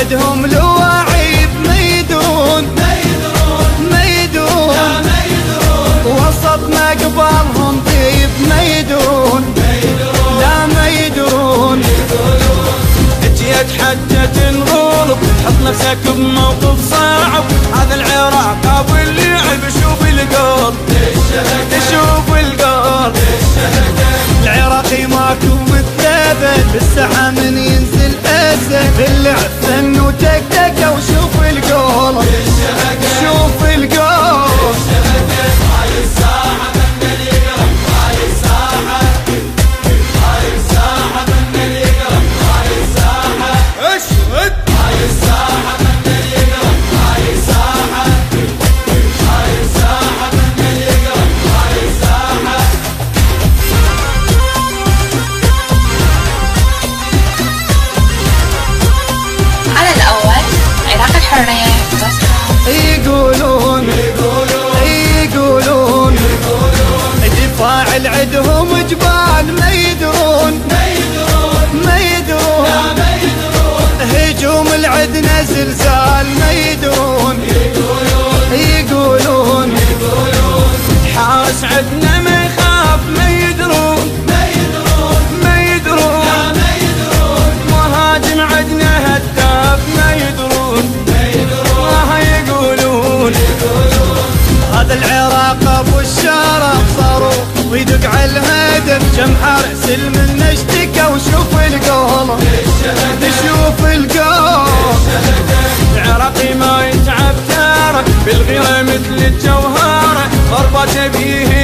عدهم لواعيب ميدون ميدون وسط ما قبالهم طيب ميدون لا ميدون. جيت حجة الغلب حط نفسك بموقف صعب، هذا العراق ابو اللعب شوف القلب شوف القلب. العراقي ماكو مثله بالساحة من ينزل اسد، اللعب فن وتكتكه وشوف القلب شوف القلب. هاي الساحة فن اليقرب، هاي الساحة هاي الساحة فن اليقرب، هاي الساحة اشهد هاي الساحة فن اليقرب، هاي الساحة هاي الساحة فن اليقرب، هاي الساحة. على الأول عراق الحرية يقولون دفاع العدهم جبال ميدون ميدون هجوم العدنا زلزال ميدون. يقولون حارس عدنا ما يخاف ميدرون ميدرون مهاجم عدنا هداف ميدرون. يقولون هذا العراق ابو الشرف صاروخ ويدق على الهدف، كم حارس من اشتكى وشوف القلب شوف القلب. العراقي ما يتعب ترى بالغيرة مثل الجوهرة، ضربة به